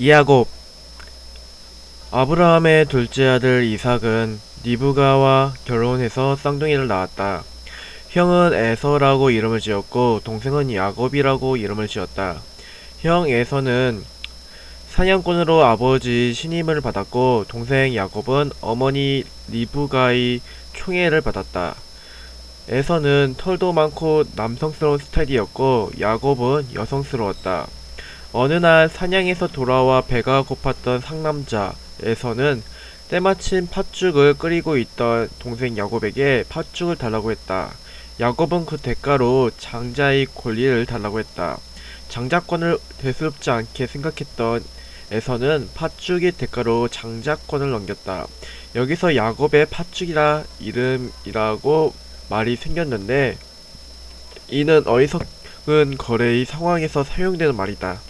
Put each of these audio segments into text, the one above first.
야곱. 아브라함의 둘째 아들 이삭은 리브가와 결혼해서 쌍둥이를 낳았다. 형은 에서라고 이름을 지었고 동생은 야곱이라고 이름을 지었다. 형 에서는 사냥꾼으로 아버지 신임을 받았고 동생 야곱은 어머니 리브가의 총애를 받았다. 에서는 털도 많고 남성스러운 스타일이었고 야곱은 여성스러웠다. 어느 날 사냥에서 돌아와 배가 고팠던 상남자에서는 때마침 팥죽을 끓이고 있던 동생 야곱에게 팥죽을 달라고 했다. 야곱은 그 대가로 장자의 권리를 달라고 했다. 장자권을 대수롭지 않게 생각했던 에서는 팥죽의 대가로 장자권을 넘겼다. 여기서 야곱의 팥죽이라 이름이라고 말이 생겼는데 이는 어리석은 거래의 상황에서 사용되는 말이다.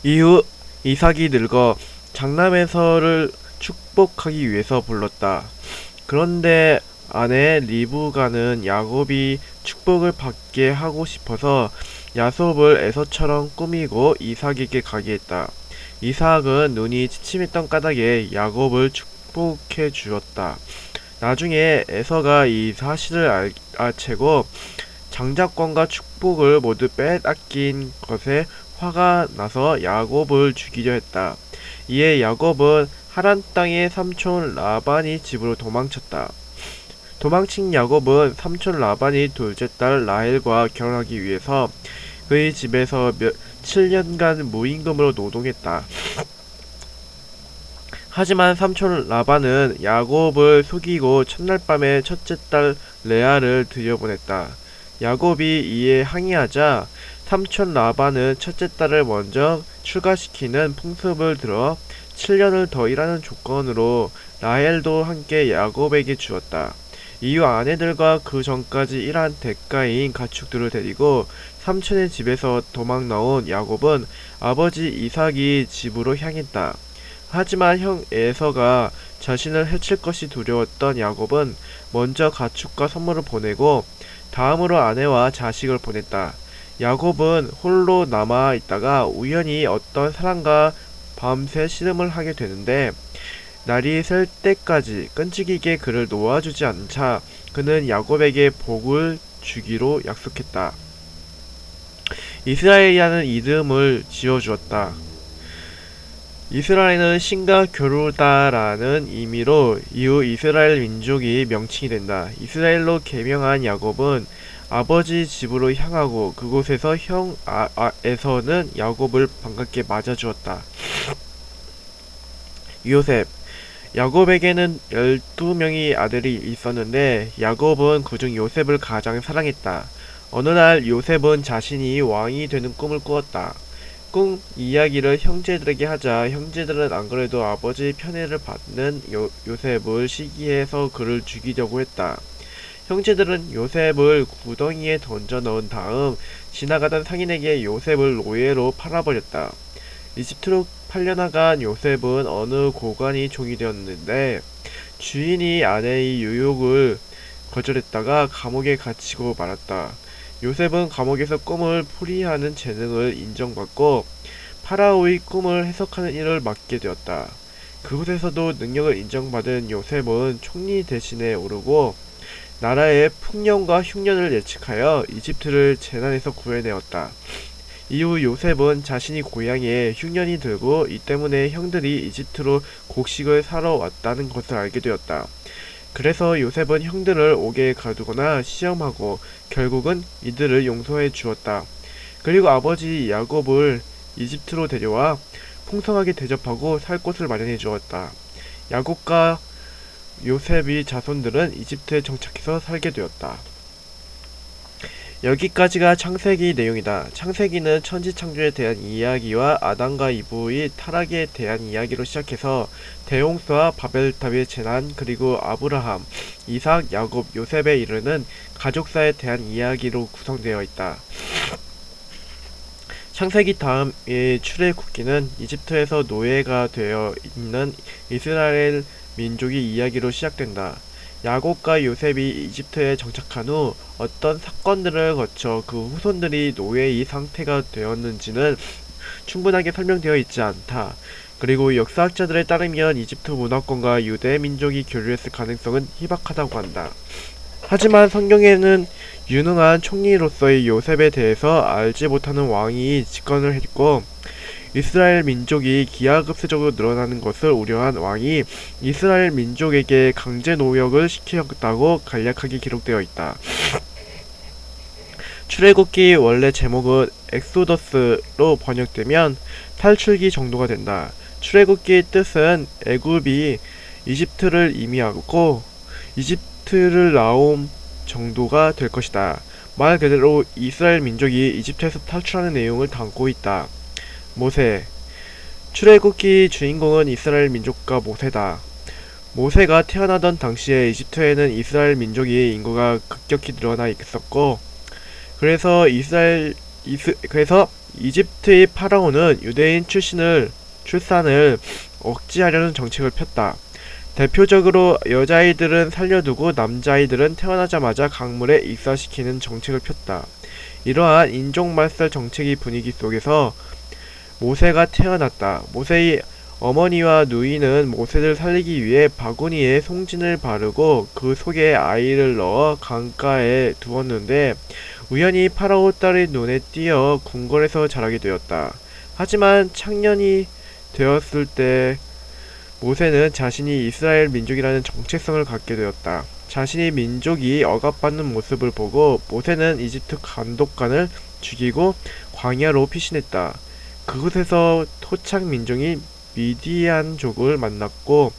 이후 이삭이 늙어 장남에서를 축복하기 위해서 불렀다. 그런데 아내 리브가는 야곱이 축복을 받게 하고 싶어서 야곱을 에서처럼 꾸미고 이삭에게 가게 했다. 이삭은 눈이 침침했던 까닭에 야곱을 축복해 주었다. 나중에 에서가 이 사실을 알아채고 장자권과 축복을 모두 빼앗긴 것에 화가 나서 야곱을 죽이려 했다. 이에 야곱은 하란 땅의 삼촌 라반이 집으로 도망쳤다. 도망친 야곱은 삼촌 라반이 둘째 딸 라헬과 결혼하기 위해서 그의 집에서 7년간 무임금으로 노동했다. 하지만 삼촌 라반은 야곱을 속이고 첫날 밤에 첫째 딸 레아를 들여보냈다. 야곱이 이에 항의하자 삼촌 라반은 첫째 딸을 먼저 출가시키는 풍습을 들어 7년을 더 일하는 조건으로 라헬도 함께 야곱에게 주었다. 이후 아내들과 그 전까지 일한 대가인 가축들을 데리고 삼촌의 집에서 도망 나온 야곱은 아버지 이삭이 집으로 향했다. 하지만 형 에서가 자신을 해칠 것이 두려웠던 야곱은 먼저 가축과 선물을 보내고 다음으로 아내와 자식을 보냈다. 야곱은 홀로 남아 있다가 우연히 어떤 사람과 밤새 씨름을 하게 되는데 날이 셀 때까지 끈질기게 그를 놓아주지 않자 그는 야곱에게 복을 주기로 약속했다. 이스라엘이라는 이름을 지어주었다. 이스라엘은 신과 교류다라는 의미로 이후 이스라엘 민족이 명칭이 된다. 이스라엘로 개명한 야곱은 아버지 집으로 향하고 그곳에서 형 에서는 야곱을 반갑게 맞아주었다. 요셉. 야곱에게는 12명의 아들이 있었는데 야곱은 그중 요셉을 가장 사랑했다. 어느 날 요셉은 자신이 왕이 되는 꿈을 꾸었다. 꿈 이야기를 형제들에게 하자 형제들은 안 그래도 아버지의 편애를 받는 요셉을 시기해서 그를 죽이려고 했다. 형제들은 요셉을 구덩이에 던져 넣은 다음 지나가던 상인에게 요셉을 노예로 팔아버렸다. 이집트로 팔려나간 요셉은 어느 고관이 종이 되었는데 주인이 아내의 유혹을 거절했다가 감옥에 갇히고 말았다. 요셉은 감옥에서 꿈을 풀이하는 재능을 인정받고 파라오의 꿈을 해석하는 일을 맡게 되었다. 그곳에서도 능력을 인정받은 요셉은 총리 대신에 오르고 나라의 풍년과 흉년을 예측하여 이집트를 재난에서 구해내었다. 이후 요셉은 자신이 고향에 흉년이 들고 이 때문에 형들이 이집트로 곡식을 사러 왔다는 것을 알게 되었다. 그래서 요셉은 형들을 옥에 가두거나 시험하고 결국은 이들을 용서해 주었다. 그리고 아버지 야곱을 이집트로 데려와 풍성하게 대접하고 살 곳을 마련해 주었다. 야곱과 요셉의 자손들은 이집트에 정착해서 살게 되었다. 여기까지가 창세기 내용이다. 창세기는 천지창조에 대한 이야기와 아담과 이브의 타락에 대한 이야기로 시작해서 대홍수와 바벨탑의 재난 그리고 아브라함, 이삭, 야곱, 요셉에 이르는 가족사에 대한 이야기로 구성되어 있다. 창세기 다음의 출애굽기는 이집트에서 노예가 되어 있는 이스라엘 민족의 이야기로 시작된다. 야곱과 요셉이 이집트에 정착한 후 어떤 사건들을 거쳐 그 후손들이 노예의 상태가 되었는지는 충분하게 설명되어 있지 않다. 그리고 역사학자들에 따르면 이집트 문화권과 유대 민족이 교류했을 가능성은 희박하다고 한다. 하지만 성경에는 유능한 총리로서의 요셉에 대해서 알지 못하는 왕이 집권을 했고, 이스라엘 민족이 기하급수적으로 늘어나는 것을 우려한 왕이 이스라엘 민족에게 강제 노역을 시켰다고 간략하게 기록되어 있다. 출애굽기 원래 제목은 엑소더스로 번역되면 탈출기 정도가 된다. 출애굽기의 뜻은 애굽이 이집트를 의미하고 이집트를 나옴 정도가 될 것이다. 말 그대로 이스라엘 민족이 이집트에서 탈출하는 내용을 담고 있다. 모세. 출애굽기 주인공은 이스라엘 민족과 모세다. 모세가 태어나던 당시에 이집트에는 이스라엘 민족의 인구가 급격히 늘어나 있었고, 그래서 이집트의 파라오는 유대인 출산을 억제하려는 정책을 폈다. 대표적으로 여자아이들은 살려두고 남자아이들은 태어나자마자 강물에 익사시키는 정책을 폈다. 이러한 인종말살 정책의 분위기 속에서 모세가 태어났다. 모세의 어머니와 누이는 모세를 살리기 위해 바구니에 송진을 바르고 그 속에 아이를 넣어 강가에 두었는데 우연히 파라오 딸의 눈에 띄어 궁궐에서 자라게 되었다. 하지만 청년이 되었을 때 모세는 자신이 이스라엘 민족이라는 정체성을 갖게 되었다. 자신의 민족이 억압받는 모습을 보고 모세는 이집트 감독관을 죽이고 광야로 피신했다. 그곳에서 토착 민족인 미디안족을 만났고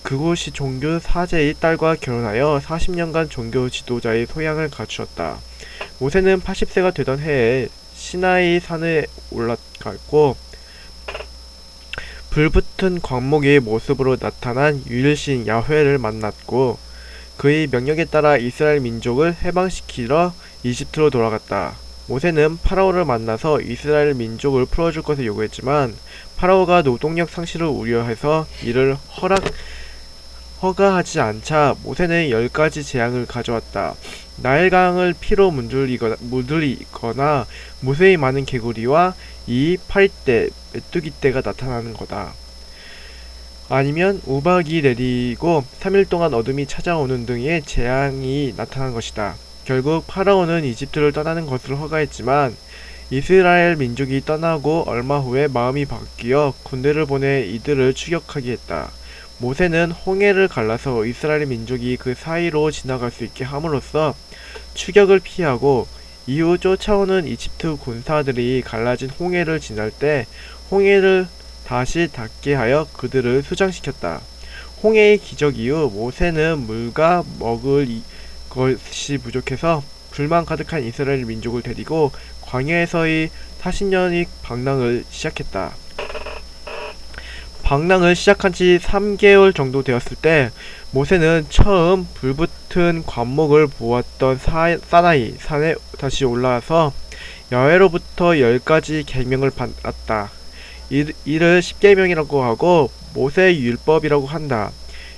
그곳이 종교 사제의 딸과 결혼하여 40년간 종교 지도자의 소양을 갖추었다. 모세는 80세가 되던 해에 시나이 산에 올라갔고 불붙은 광목의 모습으로 나타난 유일신 야훼를 만났고 그의 명령에 따라 이스라엘 민족을 해방시키러 이집트로 돌아갔다. 모세는 파라오를 만나서 이스라엘 민족을 풀어줄 것을 요구했지만 파라오가 노동력 상실을 우려해서 이를 허가하지 않자 모세는 10가지 재앙을 가져왔다. 나일강을 피로 물들이거나 모세의 많은 개구리와 이 파리떼, 메뚜기떼가 나타나는 거다. 아니면 우박이 내리고 3일 동안 어둠이 찾아오는 등의 재앙이 나타난 것이다. 결국 파라오는 이집트를 떠나는 것을 허가했지만 이스라엘 민족이 떠나고 얼마 후에 마음이 바뀌어 군대를 보내 이들을 추격하게 했다. 모세는 홍해를 갈라서 이스라엘 민족이 그 사이로 지나갈 수 있게 함으로써 추격을 피하고 이후 쫓아오는 이집트 군사들이 갈라진 홍해를 지날 때 홍해를 다시 닫게 하여 그들을 수장시켰다. 홍해의 기적 이후 모세는 물과 먹을 것이 부족해서 불만 가득한 이스라엘 민족을 데리고 광야에서의 40년의 방랑을 시작했다. 방랑을 시작한 지 3개월 정도 되었을 때 모세는 처음 불붙은 관목을 보았던 사나이 산에 다시 올라와서 야훼로부터 10가지 계명을 받았다. 이를 10계명이라고 하고 모세의 율법이라고 한다.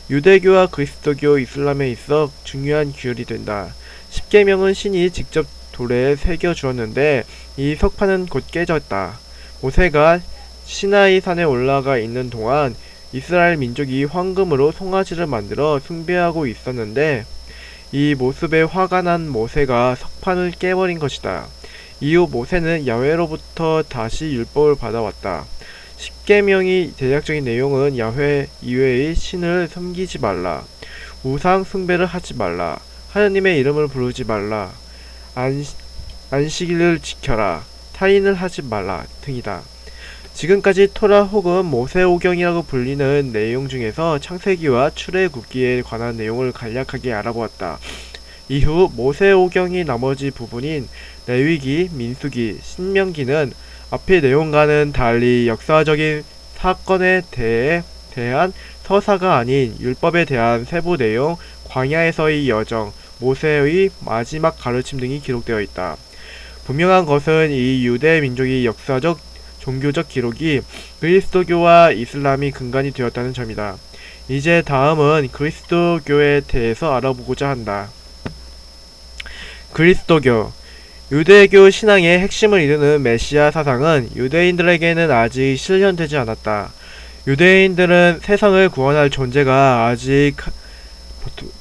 유대교와 그리스도교, 이슬람에 있어 중요한 규율이 된다. 10계명은 신이 직접 돌에 새겨 주었는데 이 석판은 곧 깨졌다. 모세가 시나이 산에 올라가 있는 동안 이스라엘 민족이 황금으로 송아지를 만들어 숭배하고 있었는데 이 모습에 화가 난 모세가 석판을 깨버린 것이다. 이후 모세는 야훼로부터 다시 율법을 받아왔다. 10계명의 대략적인 내용은 야훼 이외의 신을 섬기지 말라, 우상 숭배를 하지 말라, 하느님의 이름을 부르지 말라, 안식일을 지켜라, 타인을 하지 말라 등이다. 지금까지 토라 혹은 모세오경이라고 불리는 내용 중에서 창세기와 출애굽기에 관한 내용을 간략하게 알아보았다. 이후 모세오경의 나머지 부분인 레위기, 민수기, 신명기는 앞의 내용과는 달리 역사적인 사건에 대한 서사가 아닌 율법에 대한 세부 내용, 광야에서의 여정, 모세의 마지막 가르침 등이 기록되어 있다. 분명한 것은 이 유대 민족의 역사적, 종교적 기록이 그리스도교와 이슬람이 근간이 되었다는 점이다. 이제 다음은 그리스도교에 대해서 알아보고자 한다. 그리스도교. 유대교 신앙의 핵심을 이루는 메시아 사상은 유대인들에게는 아직 실현되지 않았다. 유대인들은 세상을 구원할 존재가 아직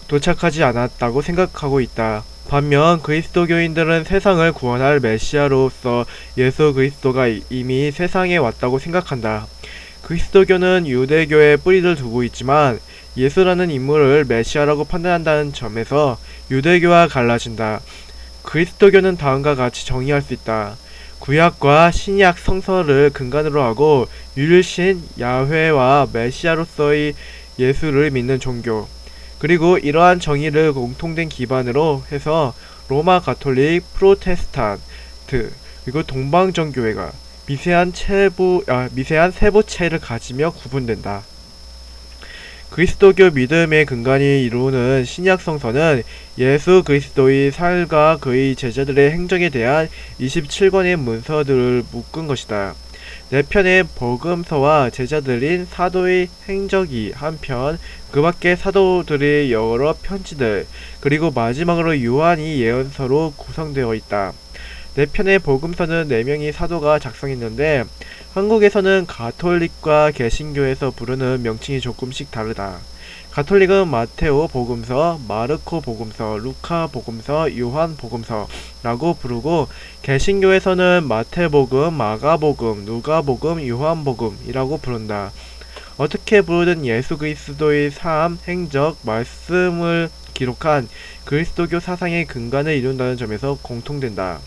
도착하지 않았다고 생각하고 있다. 반면 그리스도교인들은 세상을 구원할 메시아로서 예수 그리스도가 이미 세상에 왔다고 생각한다. 그리스도교는 유대교에 뿌리를 두고 있지만 예수라는 인물을 메시아라고 판단한다는 점에서 유대교와 갈라진다. 그리스도교는 다음과 같이 정의할 수 있다. 구약과 신약 성서를 근간으로 하고 유일신 야훼와 메시아로서의 예수를 믿는 종교. 그리고 이러한 정의를 공통된 기반으로 해서 로마 가톨릭, 프로테스탄트, 그리고 동방정교회가 미세한 세부체를 가지며 구분된다. 그리스도교 믿음의 근간이 이루는 신약 성서는 예수 그리스도의 삶과 그의 제자들의 행적에 대한 27권의 문서들을 묶은 것이다. 4편의 복음서와 제자들인 사도의 행적이 한편, 그 밖에 사도들의 여러 편지들, 그리고 마지막으로 요한이 예언서로 구성되어 있다. 4편의 복음서는 4명의 사도가 작성했는데 한국에서는 가톨릭과 개신교에서 부르는 명칭이 조금씩 다르다. 가톨릭은 마테오 복음서, 마르코 복음서, 루카 복음서, 요한 복음서라고 부르고 개신교에서는 마태복음, 마가복음, 누가복음, 요한복음이라고 부른다. 어떻게 부르든 예수 그리스도의 삶, 행적, 말씀을 기록한 그리스도교 사상의 근간을 이룬다는 점에서 공통된다.